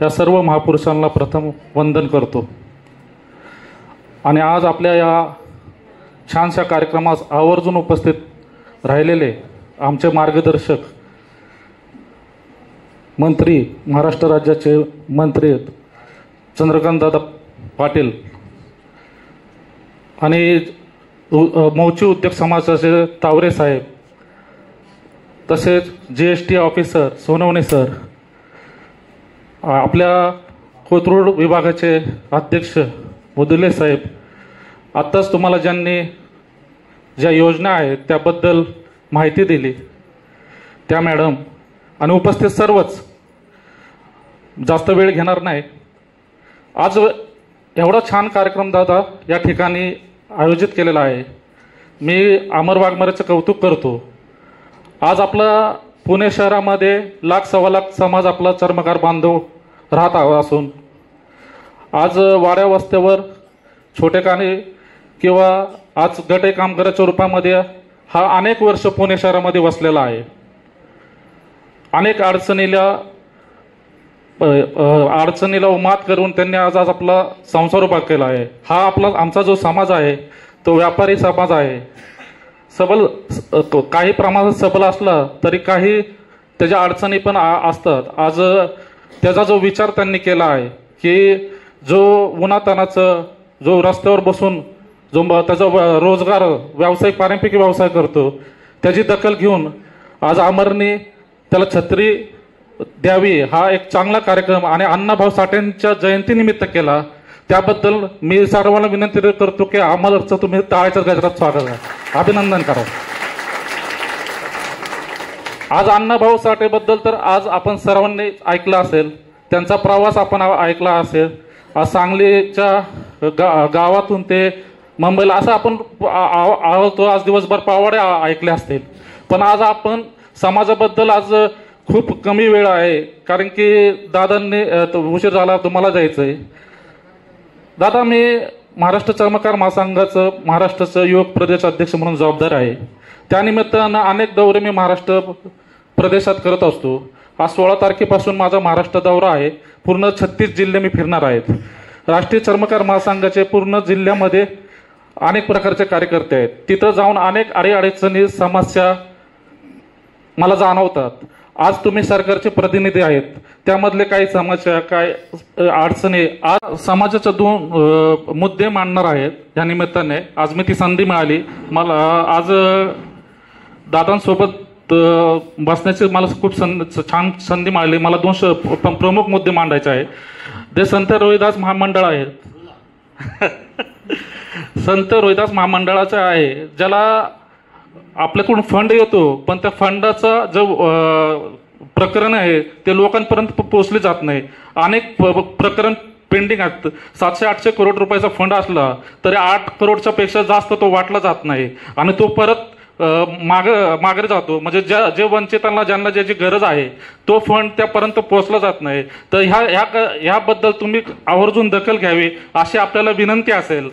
या सर्व महापुरुषांना प्रथम वंदन करतो आणि आज आपल्या या छानशा कार्यक्रमास आवर्जून उपस्थित राहिलेले आमचे मार्गदर्शक मंत्री, महाराष्ट्र राज्याचे मंत्री चंद्रकांतदादा पाटील आणि मौची उद्योग समाजाचे तावरे साहेब, तसेच GST ऑफिसर सोनवणे सर, आपल्या कोथरूड विभागाचे अध्यक्ष मुदुले साहेब, आत्ताच तुम्हाला ज्यांनी ज्या योजना आहेत त्याबद्दल माहिती दिली त्या मॅडम आणि उपस्थित सर्वच, जास्त वेळ घेणार नाही. आज एवढा छान कार्यक्रम दादा या ठिकाणी आयोजित केलेला आहे. मी अमर वाघमारेचं कौतुक करतो. आज आपला पुणे शहरामध्ये लाख सव्वा लाख समाज आपला चर्मकार बांधव राहत असून आज वाड्या वस्त्यावर छोटेखानी किंवा आज गटे कामगाराच्या रूपामध्ये हा अनेक वर्ष पुणे शहरामध्ये वसलेला आहे. अनेक अडचणीला मात करून त्यांनी आज आपला संसार उभा केला आहे. हा आमचा जो समाज आहे तो व्यापारी समाज आहे. सबल काही प्रमाणात सबल असला तरी काही त्याच्या अडचणी पण असतात. आज त्याचा जो विचार त्यांनी केला आहे की जो उन्हातानाचं जो रस्त्यावर बसून जो त्याचा रोजगार व्यावसायिक पारंपरिक व्यवसाय करतो त्याची दखल घेऊन आज अमरनी त्याला छत्री द्यावी हा एक चांगला कार्यक्रम आणि अण्णाभाऊ साठेंच्या जयंतीनिमित्त केला. त्याबद्दल मी सर्वांना विनंती करतो की अमरचं तुम्ही टाळ्याच्या गजरात स्वागत करा, अभिनंदन करा. आज अण्णाभाऊ साठेबद्दल तर आज आपण सर्वांनी ऐकलं असेल, त्यांचा प्रवास आपण ऐकला असेल. आज सांगलीच्या गावातून ते मुंबईला असं आपण आवडतो. आज दिवसभर पावाडे ऐकले असतील, पण आज आपण समाजाबद्दल आज खूप कमी वेळ आहे कारण की दादांनी उशीर झाला, तुम्हाला जायचं आहे. दादा, मी महाराष्ट्र चर्मकार महासंघाचं महाराष्ट्राचं युवक प्रदेश अध्यक्ष म्हणून जबाबदार आहे. त्यानिमित्तानं अनेक दौरे मी महाराष्ट्र प्रदेशात करत असतो. आज 16 तारखेपासून माझा महाराष्ट्र दौरा आहे. पूर्ण 36 जिल्हे मी फिरणार आहेत. राष्ट्रीय चर्मकार महासंघाचे पूर्ण जिल्ह्यामध्ये अनेक प्रकारचे कार्यकर्ते आहेत. तिथं जाऊन अनेक अडीअडचणी समस्या मला जाणवतात. आज तुम्ही सरकारचे प्रतिनिधी आहेत, त्यामधले काही समस्या काय अडचणी आज समाजाचे 2 मुद्दे मांडणार आहेत. या निमित्ताने आज मी ती संधी मिळाली. मला आज दादांसोबत बसण्याची मला खूप छान संधी मिळाली. मला 2 प्रमुख मुद्दे मांडायचे आहेत. ते संत रोहिदास महामंडळ आहेत. संत रोहिदास महामंडळाचं आहे, ज्याला आपल्याकडून फंड येतो पण त्या फंडाचं जो प्रकरण आहे ते लोकांपर्यंत पोहोचले जात नाही. अनेक प्रकरण पेंडिंग आहेत. 700-800 करोड रुपयाचा फंड असला तरी 8 करोडच्या पेक्षा जास्त तो वाटला जात नाही आणि तो परत मागे जातो. म्हणजे जे वंचितांना ज्यांना ज्याची गरज आहे तो फंड त्यापर्यंत पोहोचला जात नाही. तर ह्याबद्दल तुम्ही आवर्जून दखल घ्यावी अशी आपल्याला विनंती असेल.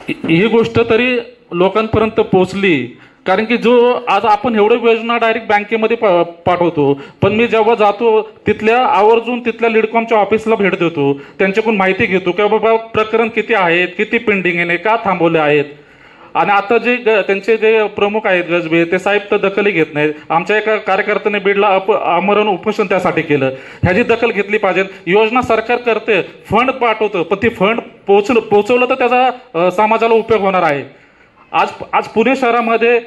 ही गोष्ट तरी लोकांपर्यंत पोहोचली, कारण की जो आज आपण एवढ्या योजना डायरेक्ट बँकेमध्ये पाठवतो, पण मी जेव्हा जातो आवर्जून तिथल्या लिडकॉमच्या ऑफिसला भेट देतो, त्यांच्याकडून माहिती घेतो की बाबा प्रकरण किती आहेत, किती पेंडिंग आहे, का थांबवले आहेत. आणि आता जे त्यांचे जे प्रमुख आहेत गजबे, ते साहेब तर दखलही घेत नाहीत. आमच्या एका कार्यकर्त्याने बीडला आमरण उपोषण त्यासाठी केलं. ह्याची दखल घेतली पाहिजे. योजना सरकार करते, फंड पाठवतं, पण ती फंड पोहोचवलं तर त्याचा समाजाला उपयोग होणार आहे. आज पुणे शहरामध्ये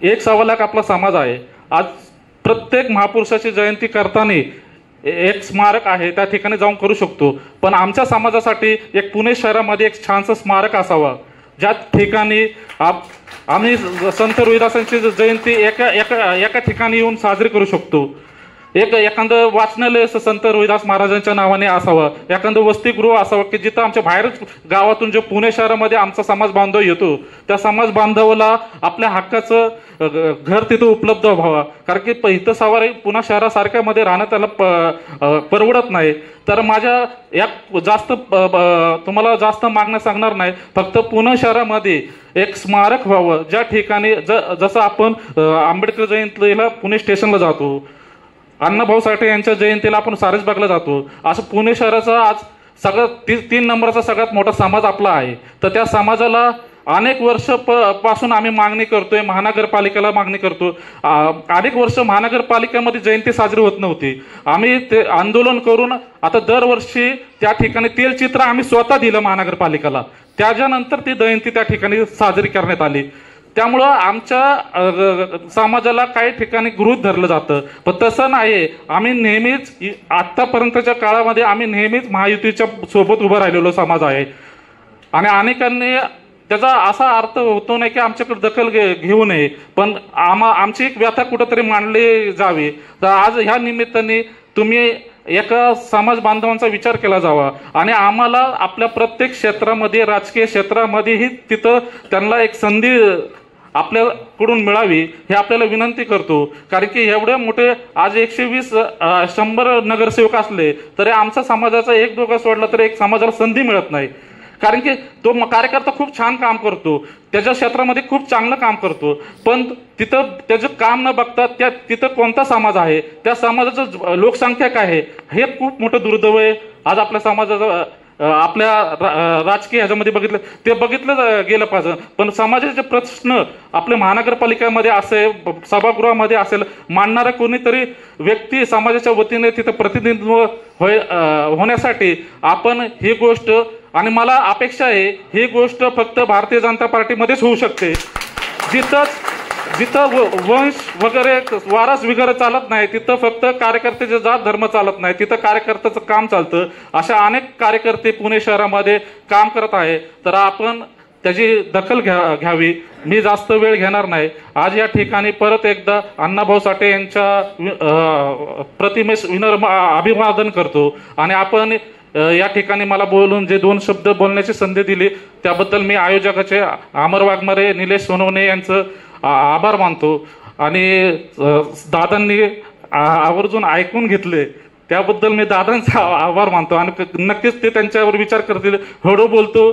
1.25 लाख आपला समाज आहे. आज प्रत्येक महापुरुषाची जयंती करताना एक स्मारक आहे, त्या ठिकाणी जाऊन करू शकतो. पण आमच्या समाजासाठी एक पुणे शहरामध्ये एक छानसं स्मारक असावं, ज्या ठिकाणी आम्ही संत रोहिदासांची जयंती एका ठिकाणी येऊन साजरी करू शकतो. एखादं वाचनालय संत रोहिदास महाराजांच्या नावाने असावं, एखादं वसतिगृह असावं की जिथं आमच्या बाहेरच गावातून जे पुणे शहरामध्ये आमचा समाज बांधव येतो त्या समाज बांधवाला आपल्या हक्काचं घर तिथं उपलब्ध व्हावं. कारण की इथं सवारी पुणे शहरासारख्यामध्ये राहणं त्याला परवडत नाही. तर माझ्या या जास्त तुम्हाला जास्त मागणं सांगणार नाही, फक्त पुणे शहरामध्ये एक स्मारक व्हावं, ज्या ठिकाणी जसं आपण आंबेडकर जयंतीला पुणे स्टेशनला जातो, अण्णाभाऊ साठे यांच्या जयंतीला आपण सारसबागला जातो. असं पुणे शहराचा आज सगळ्यात 3 नंबरचा सगळ्यात मोठा समाज आपला आहे. तर त्या समाजाला अनेक वर्ष पासून आम्ही मागणी करतोय, महानगरपालिकेला मागणी करतो. अनेक वर्ष महानगरपालिकेमध्ये जयंती साजरी होत नव्हती. आम्ही ते आंदोलन करून आता दरवर्षी त्या ठिकाणी तेलचित्र आम्ही स्वतः दिलं महानगरपालिकेला. त्याच्यानंतर ती जयंती त्या ठिकाणी साजरी करण्यात आली. त्यामुळं आमच्या समाजाला काही ठिकाणी गृहीत धरलं जातं, पण तसं नाही. आम्ही नेहमीच आत्तापर्यंतच्या काळामध्ये आम्ही नेहमीच महायुतीच्या सोबत उभं राहिलेलो समाज आहे. आणि अनेकांनी त्याचा असा अर्थ होतो नाही की आमच्याकडे दखल घेऊ नये, पण आमची एक व्यथा कुठंतरी मांडली जावी. तर आज ह्या निमित्ताने तुम्ही एका समाज बांधवांचा विचार केला जावा आणि आम्हाला आपल्या प्रत्येक क्षेत्रामध्ये, राजकीय क्षेत्रामध्येही तिथं त्यांना एक संधी आपल्याकडून मिळावी हे आपल्याला विनंती करतो. कारण की एवढे मोठे आज 120-100 नगरसेवक असले तरी आमचा समाजाचा एक दोघा सोडला तर एक समाजाला संधी मिळत नाही. कारण की तो कार्यकर्ता खूप छान काम करतो, त्याच्या क्षेत्रामध्ये खूप चांगलं काम करतो, पण तिथं त्याचं काम न बघता तिथं कोणता समाज आहे, त्या समाजाचं लोकसंख्या काय आहे, हे खूप मोठं दुर्दैव आहे. आज आपल्या समाजाचं आपल्या राजकीय ह्याच्यामध्ये बघितलं गेलं पाहिजे. पण समाजाचे प्रश्न आपल्या महानगरपालिकेमध्ये असेल, सभागृहामध्ये असेल, मांडणारा कोणीतरी व्यक्ती समाजाच्या वतीने तिथं प्रतिनिधित्व होण्यासाठी आपण ही गोष्ट, आणि मला अपेक्षा आहे ही गोष्ट फक्त भारतीय जनता पार्टीमध्येच होऊ शकते. जिथं वंश वगैरे वारस वगैरे चालत नाही, तिथं फक्त कार्यकर्त्याचे जात धर्म चालत नाही, तिथं कार्यकर्त्याचं काम चालतं. अशा अनेक कार्यकर्ते पुणे शहरामध्ये काम करत आहे. तर आपण त्याची दखल घ्यावी. मी जास्त वेळ घेणार नाही. आज या ठिकाणी परत एकदा अण्णाभाऊ साठे यांच्या प्रतिमेस अभिवादन करतो. आणि आपण या ठिकाणी मला बोलून जे 2 शब्द बोलण्याची संधी दिली त्याबद्दल मी आयोजकाचे अमर वाघमारे, निलेश सोनवणे यांचं आभार मानतो. आणि दादांनी आवर्जून ऐकून घेतले त्याबद्दल मी दादांचा आभार मानतो. आणि नक्कीच ते त्यांच्यावर विचार करतील. हळू बोलतो.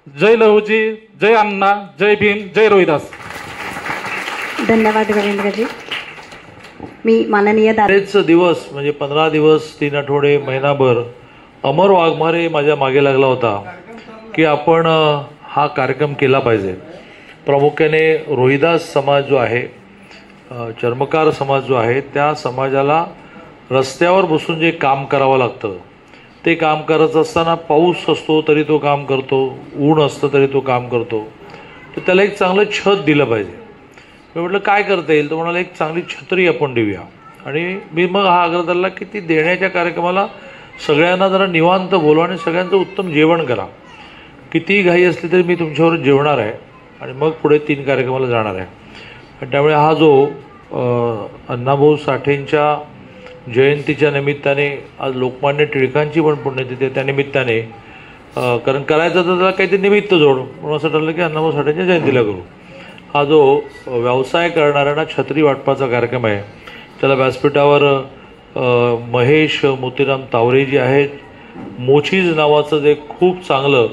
जय लहुजी, जय अण्णा, जय भीम, जय रोहिदास. धन्यवाद रवींद्रजी. मी माननीय बरेच दिवस म्हणजे 15 दिवस, 3 आठवडे, महिनाभर अमर वाघमारे माझ्या मागे लागला होता की आपण हा कार्यक्रम केला पाहिजे. प्रामुख्याने रोहिदास समाज जो आहे, चर्मकार समाज जो आहे, त्या समाजाला रस्त्यावर बसून जे काम करावं लागतं ते काम करत असताना पाऊस असतो तरी तो काम करतो, ऊन असतं तरी तो काम करतो. तर त्याला एक चांगलं छत दिलं पाहिजे. मी म्हटलं काय करता येईल, तर म्हणाला एक चांगली छत्री आपण देऊया. आणि मी मग हा आग्रह धरला की ती देण्याच्या कार्यक्रमाला सगळ्यांना जरा निवांत बोलवा आणि सगळ्यांचं उत्तम जेवण करा. कितीही घाई असली तरी मी तुमच्यावर जेवणार आहे आणि मग पुढे 3 कार्यक्रमाला जाणार आहे. आणि त्यामुळे हा जो अण्णाभाऊ साठेंच्या जयंतीच्या निमित्ताने आज लोकमान्य टिळकांची पण पुण्यतिथी आहे, त्या निमित्ताने कारण करायचं तर त्याला काहीतरी निमित्त जोड म्हणून असं ठरलं की अण्णाभाऊ साठेंच्या जयंतीला करू. हा जो व्यवसाय करणाऱ्यांना छत्री वाटपाचा कार्यक्रम आहे त्याला व्यासपीठावर महेश मोतीराम तावरे जी आहेत, मोचीज नावाचं जे खूप चांगलं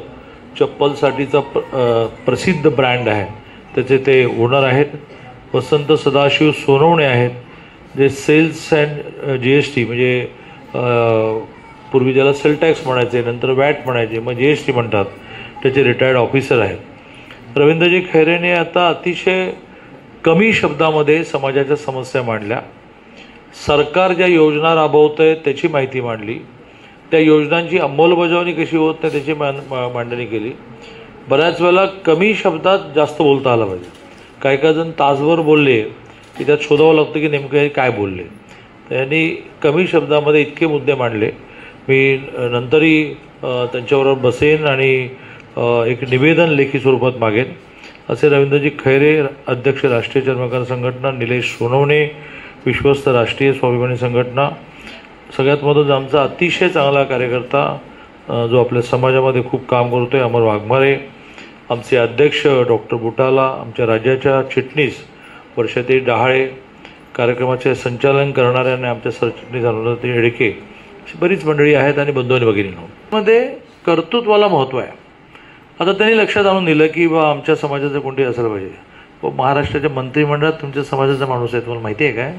चप्पलसाठीचं प्रसिद्ध ब्रँड आहे त्याचे ते ओनर आहेत. वसंत सदाशिव सोनवणे आहेत जे सेल्स अँड GST म्हणजे पूर्वी ज्याला सेल टॅक्स म्हणायचे, नंतर वॅट म्हणायचे, मग GST म्हणतात, त्याचे रिटायर्ड ऑफिसर आहेत. रवींद्रजी खैरेने आता अतिशय कमी शब्दामध्ये समाजाच्या समस्या मांडल्या. सरकार ज्या योजना राबवतं आहे त्याची माहिती मांडली, त्या योजनांची अंमलबजावणी कशी होत नाही त्याची मांडणी केली. बऱ्याच वेळेला कमी शब्दात जास्त बोलता आलं पाहिजे. काही काही जण तासभर बोलले की त्यात शोधावं लागतं की नेमकं काय बोलले. त्यांनी कमी शब्दामध्ये इतके मुद्दे मांडले. मी नंतरही त्यांच्याबरोबर बसेन आणि एक निवेदन लेखी स्वरूपात मागेन. असे रवींद्रजी खैरे, अध्यक्ष राष्ट्रीय चर्मकार संघटना, निलेश सोनवणे, विश्वस्त राष्ट्रीय स्वाभिमानी संघटना, सगळ्यात महत्त्वाचा आमचा अतिशय चांगला कार्यकर्ता जो आपल्या समाजामध्ये खूप काम करतो आहे अमर वाघमारे, आमचे अध्यक्ष डॉक्टर बुटाला, आमच्या राज्याच्या चिटणीस वर्षाताई डहाळे, कार्यक्रमाचे संचालन करणारे आणि आमच्या सरचिटणीस अनुराधाताई येडके, अशी बरीच मंडळी आहेत. आणि बंधू आणि भगिनींनो, मध्ये कर्तृत्वाला महत्त्व आहे. आता त्यांनी लक्षात आणून दिलं की बा आमच्या समाजाचं कोणतरी असायला पाहिजे. महाराष्ट्राच्या मंत्रिमंडळात तुमच्या समाजाचा माणूस आहे, तुम्हाला माहिती आहे काय?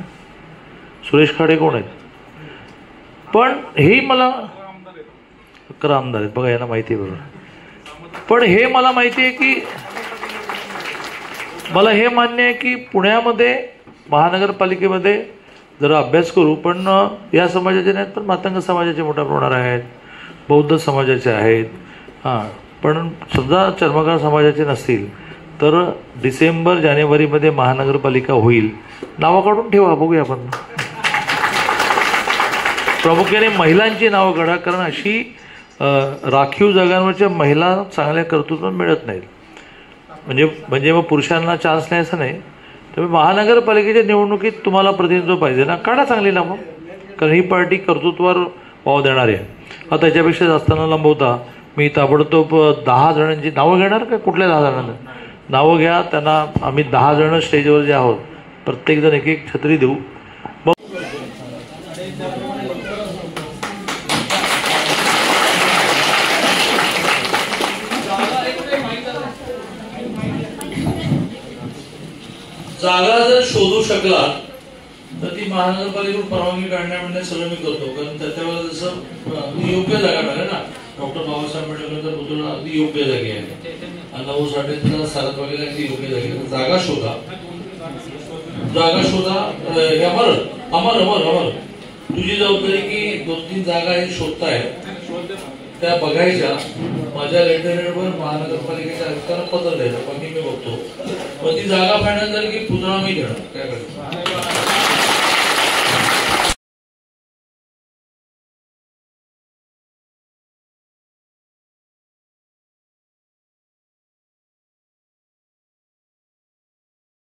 सुरेश खाडे कोण आहेत? पण हेही मला 11 आमदार आहेत बघा, यांना माहिती आहे बरोबर. पण हे मला माहिती आहे की मला हे मान्य आहे की पुण्यामध्ये महानगरपालिकेमध्ये जरा अभ्यास करू, पण या समाजाचे नाहीत, पण मातंग समाजाचे मोठ्या प्रमाणात आहेत, बौद्ध समाजाचे आहेत. हां, पण सुद्धा चर्मकार समाजाचे नसतील तर डिसेंबर जानेवारीमध्ये महानगरपालिका होईल. नावं काढून ठेवा, बघूया आपण. प्रामुख्याने महिलांची नावं काढा, कारण अशी राखीव जागांवरच्या महिला चांगल्या कर्तृत्व मिळत नाहीत. म्हणजे मग पुरुषांना चान्स नाही असं नाही. त्यामुळे महानगरपालिकेच्या निवडणुकीत तुम्हाला प्रतिनिधित्व पाहिजे ना, काढा चांगली नावं, कारण ही पार्टी कर्तृत्वावर वाव देणारी आहे. आता त्याच्यापेक्षा जास्त न लांबवता मी ताबडतोब 10 जणांची नावं घेणार. का कुठल्या 10 जणांना नावं घ्या, त्यांना आम्ही 10 जण स्टेजवर जे आहोत प्रत्येकजण एक एक छत्री देऊ. जागा जर शोधू शकला तर ती महानगरपालिकेकडून परवानगी काढण्या सगळं मी करतो, कारण त्याच्यावर जसं योग्य जागा मिळाली ना, डॉक्टर बाबासाहेब आंबेडकरांचा पुतळा अगदी योग्य जागी आहे, 9 साडेचा सारथ वगैरे अगदी योग्य जागी आहे. जागा शोधा, जागा शोधा. अमर अमर अमर अमर तुझी जबाबदारी की 2-3 जागा हे शोधताय, त्या बघायच्या. माझ्या लेटरहेडवर महानगरपालिकेच्या आयुक्तांना पत्र द्यायचं, बाकी मी बघतो. मग ती जागा फायनल झाली की पुतळा मी घेणार. काय करायचं?